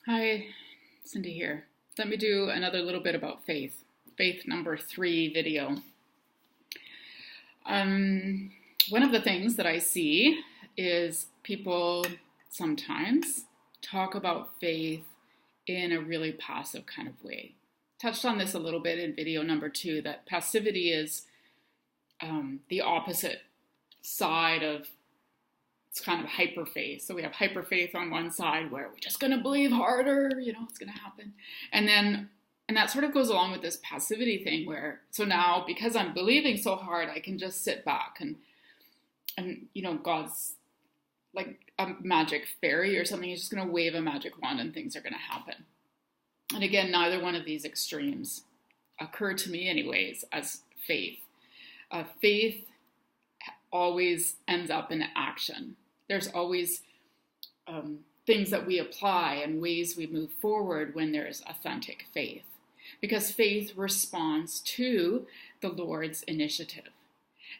Hi, Cyndy here. Let me do another little bit about faith. Faith number 3 video. One of the things that I see is people sometimes talk about faith in a really passive kind of way. Touched on this a little bit in video number 2, that passivity is the opposite side of it's kind of hyper faith. So we have hyper faith on one side where we're just going to believe harder, it's going to happen. And that sort of goes along with this passivity thing where, so now because I'm believing so hard, I can just sit back and God's like a magic fairy or something. He's just going to wave a magic wand and things are going to happen. And again, neither one of these extremes occur to me anyways as faith. Faith always ends up in action. There's always things that we apply and ways we move forward when there's authentic faith. Because faith responds to the Lord's initiative.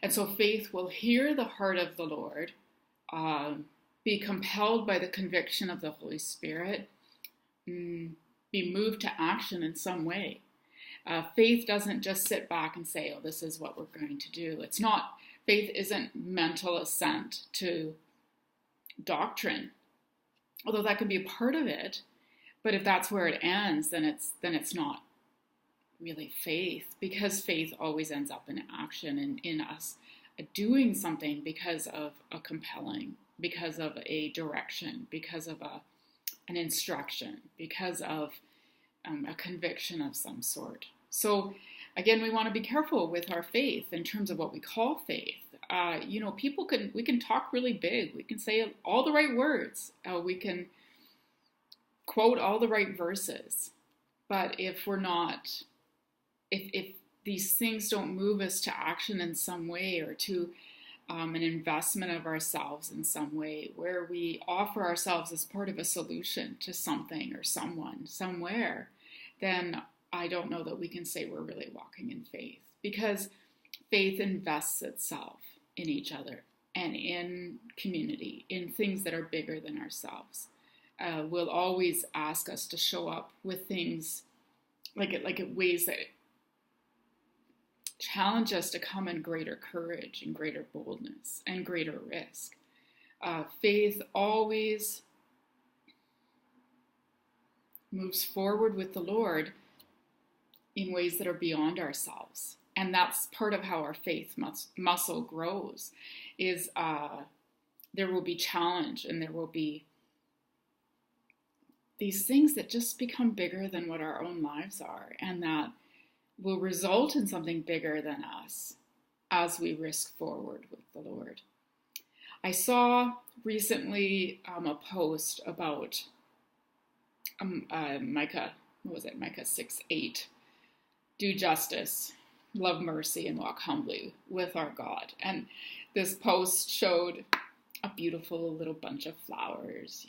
And so faith will hear the heart of the Lord, be compelled by the conviction of the Holy Spirit, be moved to action in some way. Faith doesn't just sit back and say, oh, this is what we're going to do. It's not, faith isn't mental assent to doctrine, although that can be a part of it. But if that's where it ends, then it's not really faith, because faith always ends up in action and in us doing something because of a compelling, because of a direction, because of an instruction, because of a conviction of some sort. So again, we want to be careful with our faith in terms of what we call faith. We can talk really big. We can say all the right words. We can quote all the right verses. But if we're not, if these things don't move us to action in some way, or to an investment of ourselves in some way, where we offer ourselves as part of a solution to something or someone, somewhere, then I don't know that we can say we're really walking in faith, because faith invests itself in each other and in community, in things that are bigger than ourselves. Will always ask us to show up with things like ways that challenge us to come in greater courage and greater boldness and greater risk. Faith always moves forward with the Lord in ways that are beyond ourselves. And that's part of how our faith muscle grows, is there will be challenge, and there will be these things that just become bigger than what our own lives are, and that will result in something bigger than us as we risk forward with the Lord. I saw recently a post about Micah 6:8. Do justice, love mercy, and walk humbly with our God. And this post showed a beautiful little bunch of flowers,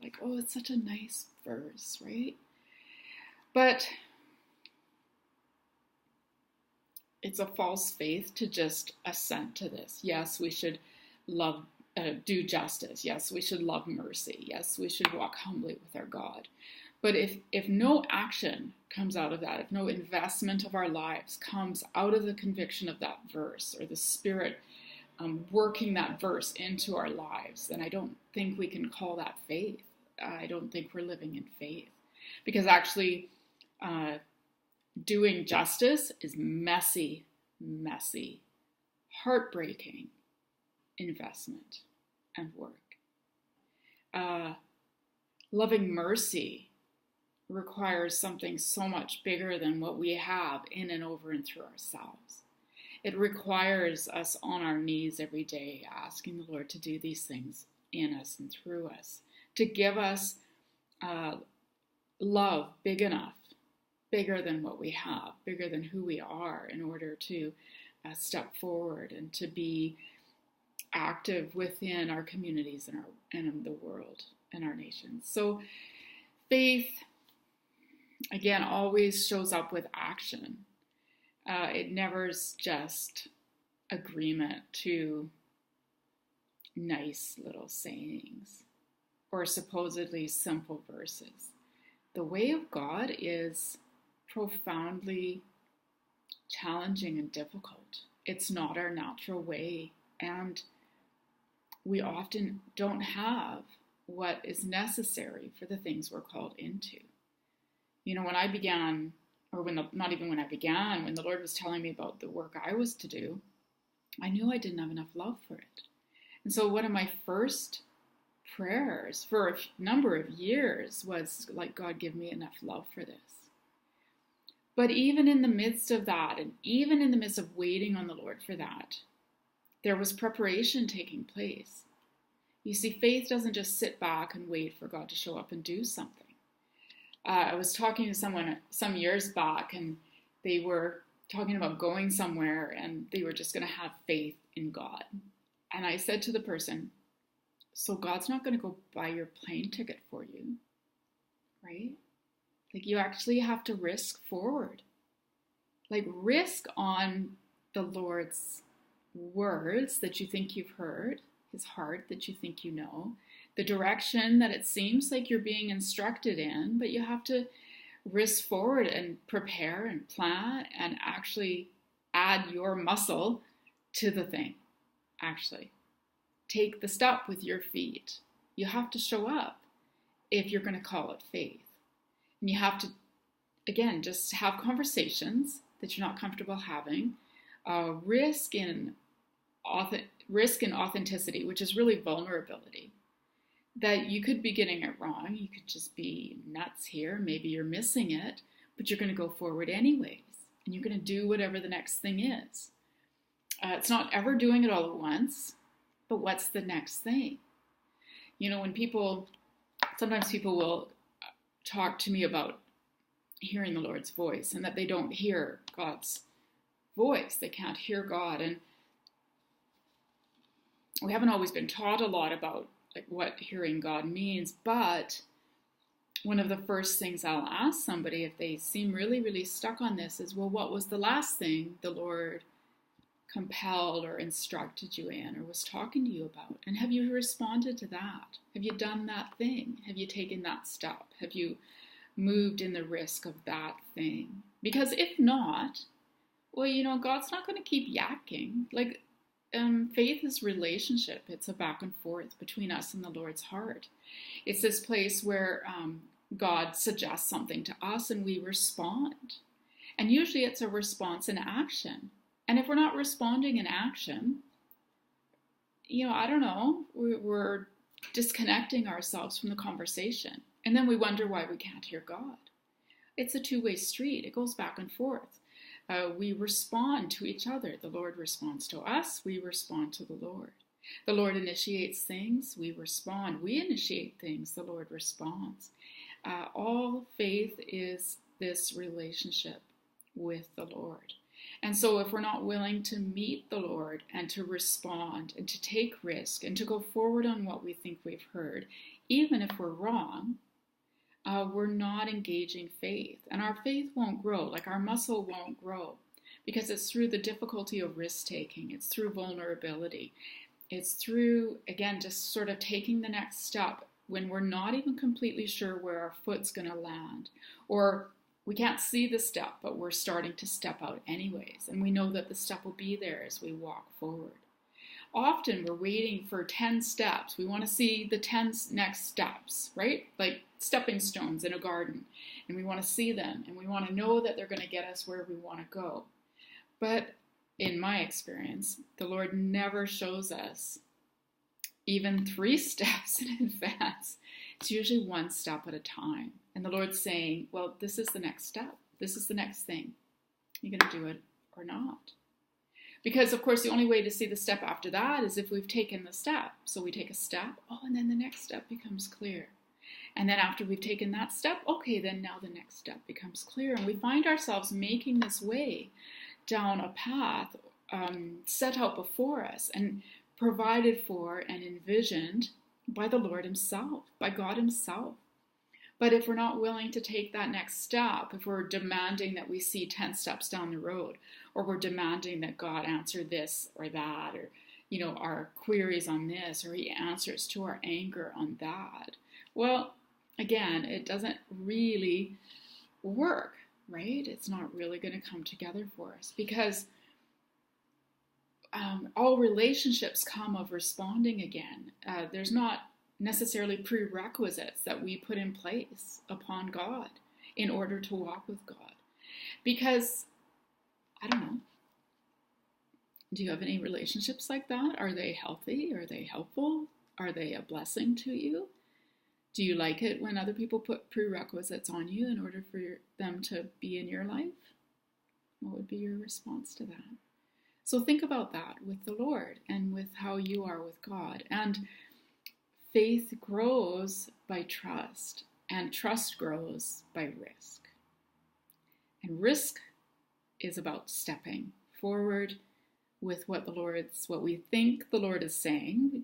like, oh, it's such a nice verse, right? But it's a false faith to just assent to this. Yes, we should do justice. Yes, we should love mercy. Yes, we should walk humbly with our God. But if no action comes out of that, if no investment of our lives comes out of the conviction of that verse, or the Spirit working that verse into our lives, then I don't think we can call that faith. I don't think we're living in faith. Because actually, doing justice is messy, heartbreaking investment and work. Loving mercy requires something so much bigger than what we have in and over and through ourselves. It requires us on our knees every day, asking the Lord to do these things in us and through us, to give us love big enough, bigger than what we have, bigger than who we are, in order to step forward and to be active within our communities and the world and our nations. So faith, again, always shows up with action. It never is just agreement to nice little sayings or supposedly simple verses. the way of God is profoundly challenging and difficult. It's not our natural way, and we often don't have what is necessary for the things we're called into. When I began, or not even when I began, when the Lord was telling me about the work I was to do, I knew I didn't have enough love for it. And so one of my first prayers for a number of years was like, God, give me enough love for this. But even in the midst of that, and even in the midst of waiting on the Lord for that, there was preparation taking place. You see, faith doesn't just sit back and wait for God to show up and do something. I was talking to someone some years back, and they were talking about going somewhere, and they were just going to have faith in God. And I said to the person, so God's not going to go buy your plane ticket for you, right? Like, you actually have to risk forward. Like, risk on the Lord's words that you think you've heard, his heart that you think you know, the direction that it seems like you're being instructed in, but you have to risk forward and prepare and plan and actually add your muscle to the thing. Actually, take the step with your feet. You have to show up if you're going to call it faith. And you have to, again, just have conversations that you're not comfortable having. Risk in authenticity, which is really vulnerability. That you could be getting it wrong. You could just be nuts here. Maybe you're missing it, but you're going to go forward anyways. And you're going to do whatever the next thing is. It's not ever doing it all at once, but what's the next thing? When sometimes people will talk to me about hearing the Lord's voice and that they don't hear God's voice. They can't hear God. And we haven't always been taught a lot about what hearing God means, but one of the first things I'll ask somebody if they seem really, really stuck on this is, well, what was the last thing the Lord compelled or instructed you in or was talking to you about? And have you responded to that? Have you done that thing? Have you taken that step? Have you moved in the risk of that thing? Because if not, well, God's not going to keep yakking. Faith is relationship. It's a back and forth between us and the Lord's heart. It's this place where God suggests something to us and we respond. And usually it's a response in action. And if we're not responding in action, I don't know, we're disconnecting ourselves from the conversation. And then we wonder why we can't hear God. It's a two-way street. It goes back and forth. We respond to each other. The Lord responds to us. We respond to the Lord. The Lord initiates things. We respond. We initiate things. The Lord responds. All faith is this relationship with the Lord. And so if we're not willing to meet the Lord and to respond and to take risk and to go forward on what we think we've heard, even if we're wrong, we're not engaging faith. And our faith won't grow, our muscle won't grow, because it's through the difficulty of risk-taking. It's through vulnerability. It's through, again, just sort of taking the next step when we're not even completely sure where our foot's going to land. Or we can't see the step, but we're starting to step out anyways. And we know that the step will be there as we walk forward. Often we're waiting for 10 steps. We want to see the 10 next steps, right? Like stepping stones in a garden. And we want to see them. And we want to know that they're going to get us where we want to go. But in my experience, the Lord never shows us even 3 steps in advance. It's usually 1 step at a time. And the Lord's saying, well, this is the next step. This is the next thing. You're going to do it or not. Because, of course, the only way to see the step after that is if we've taken the step. So we take a step, and then the next step becomes clear. And then after we've taken that step, okay, then now the next step becomes clear. And we find ourselves making this way down a path set out before us and provided for and envisioned by the Lord himself, by God himself. But if we're not willing to take that next step, if we're demanding that we see 10 steps down the road, or we're demanding that God answer this or that, or, our queries on this, or he answers to our anger on that, well, again, it doesn't really work, right? It's not really going to come together for us because all relationships come of responding again. There's not necessarily prerequisites that we put in place upon God in order to walk with God. Because, I don't know, do you have any relationships like that? Are they healthy? Are they helpful? Are they a blessing to you? Do you like it when other people put prerequisites on you in order for them to be in your life? What would be your response to that? So think about that with the Lord and with how you are with God. And faith grows by trust, and trust grows by risk. And risk is about stepping forward with what we think the Lord is saying.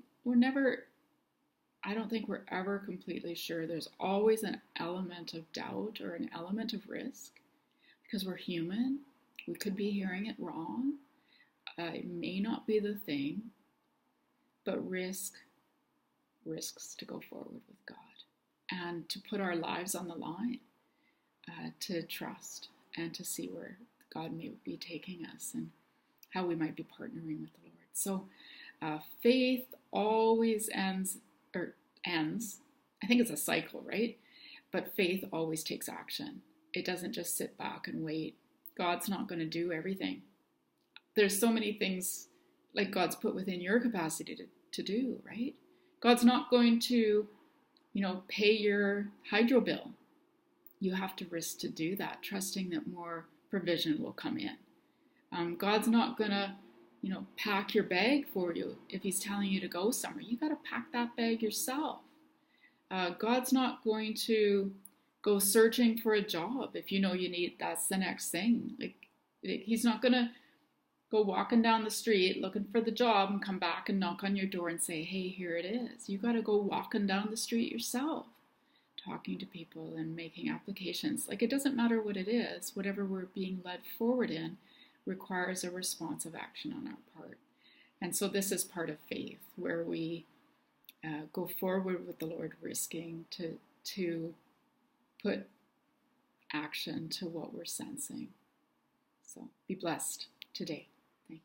I don't think we're ever completely sure. There's always an element of doubt or an element of risk because we're human. We could be hearing it wrong. It may not be the thing, but risks to go forward with God and to put our lives on the line, to trust and to see where God may be taking us and how we might be partnering with the Lord. So faith always ends. I think it's a cycle, right? But faith always takes action. It doesn't just sit back and wait. God's not going to do everything. There's so many things like God's put within your capacity to do, right? God's not going to, pay your hydro bill. You have to risk to do that, trusting that more provision will come in. God's not going to, pack your bag for you if he's telling you to go somewhere. You got to pack that bag yourself. God's not going to go searching for a job if that's the next thing. He's not going to go walking down the street looking for the job and come back and knock on your door and say, hey, here it is. You got to go walking down the street yourself, talking to people and making applications. It doesn't matter what it is, whatever we're being led forward in requires a responsive action on our part. And so this is part of faith, where we go forward with the Lord, risking to put action to what we're sensing. So be blessed today. Thanks.